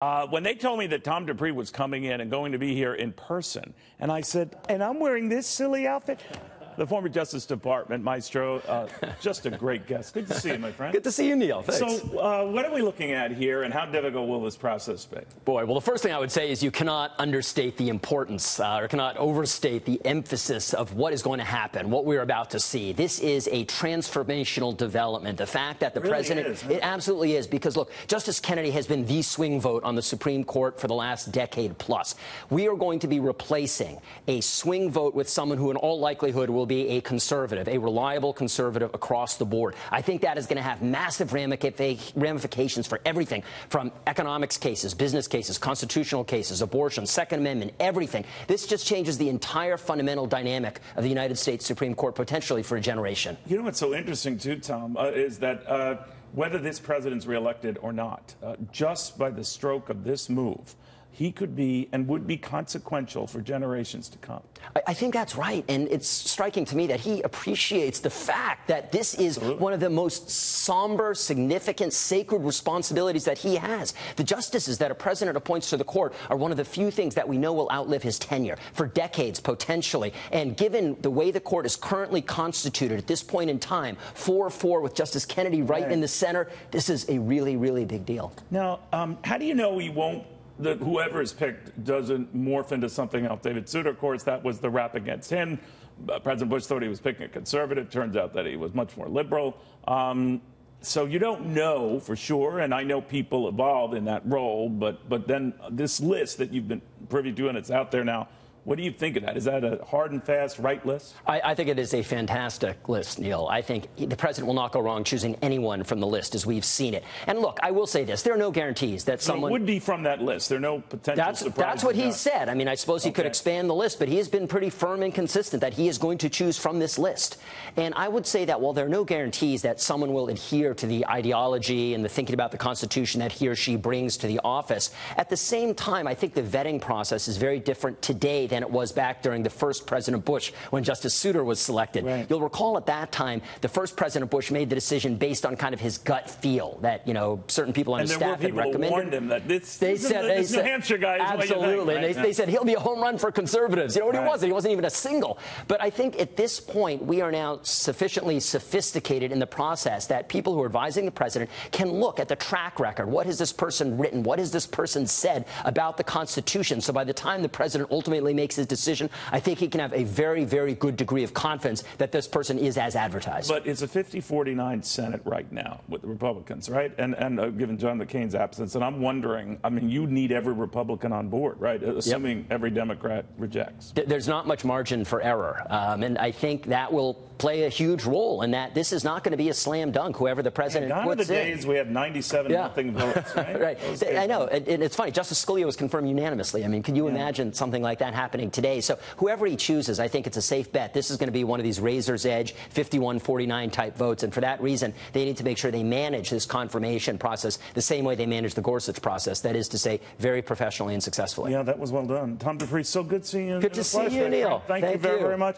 When they told me that Tom Dupree was coming in and going to be here in person, and I said, and I'm wearing this silly outfit? The former Justice Department maestro, just a great guest. Good to see you, my friend. Good to see you, Neil. Thanks. So what are we looking at here, and how difficult will this process be? Boy, well, the first thing I would say is you cannot understate the importance or cannot overstate the emphasis of what is going to happen, what we're about to see. This is a transformational development. The fact that the president... It absolutely is, because, look, Justice Kennedy has been the swing vote on the Supreme Court for the last decade plus. We are going to be replacing a swing vote with someone who, in all likelihood, will be a conservative, a reliable conservative across the board. I think that is going to have massive ramifications for everything from economics cases, business cases, constitutional cases, abortion, Second Amendment, everything. This just changes the entire fundamental dynamic of the United States Supreme Court, potentially for a generation. You know what's so interesting, too, Tom, is that whether this president's reelected or not, just by the stroke of this move, he could be and would be consequential for generations to come. I think that's right. And it's striking to me that he appreciates the fact that this is one of the most somber, significant, sacred responsibilities that he has. The justices that a president appoints to the court are one of the few things that we know will outlive his tenure for decades, potentially. And given the way the court is currently constituted at this point in time, 4-4 with Justice Kennedy right in the center, this is a really, really big deal. Now, how do you know he won't, that whoever is picked doesn't morph into something else? David Souter, of course, that was the rap against him. President Bush thought he was picking a conservative. Turns out that he was much more liberal. So you don't know for sure, and I know people evolve in that role, but then this list that you've been privy to, and it's out there now, what do you think of that? Is that a hard and fast right list? I think it is a fantastic list, Neil. I think the president will not go wrong choosing anyone from the list as we've seen it. And look, I will say this. There are no guarantees that someone... It would be from that list. There are no potential surprises. That's what he said. I mean, I suppose he could expand the list, but he has been pretty firm and consistent that he is going to choose from this list. And I would say that while there are no guarantees that someone will adhere to the ideology and the thinking about the Constitution that he or she brings to the office, at the same time, I think the vetting process is very different today than it was back during the first President Bush when Justice Souter was selected. Right. You'll recall at that time, the first President Bush made the decision based on kind of his gut feel that, you know, certain people on his staff had recommended. And there were people who warned him that this New Hampshire guy is absolutely. What you think, right? They said he'll be a home run for conservatives. You know what he wasn't? He wasn't even a single. But I think at this point, we are now sufficiently sophisticated in the process that people who are advising the president can look at the track record. What has this person written? What has this person said about the Constitution? So by the time the president ultimately makes his decision, I think he can have a very, very good degree of confidence that this person is as advertised. But it's a 50-49 Senate right now with the Republicans, right? And given John McCain's absence, and I'm wondering, I mean, you need every Republican on board, right? Assuming every Democrat rejects. There's not much margin for error, and I think that will play a huge role in that this is not going to be a slam dunk, whoever the president puts in. Gone are the days we had 97-0 votes, right? Right. I know. And it's funny. Justice Scalia was confirmed unanimously. I mean, can you imagine something like that happening today? So whoever he chooses, I think it's a safe bet. This is going to be one of these razor's edge 51-49 type votes. And for that reason, they need to make sure they manage this confirmation process the same way they manage the Gorsuch process. That is to say, very professionally and successfully. Yeah, that was well done. Tom Dupree, so good seeing you. Good to see you, Neil. Thank you very, very much.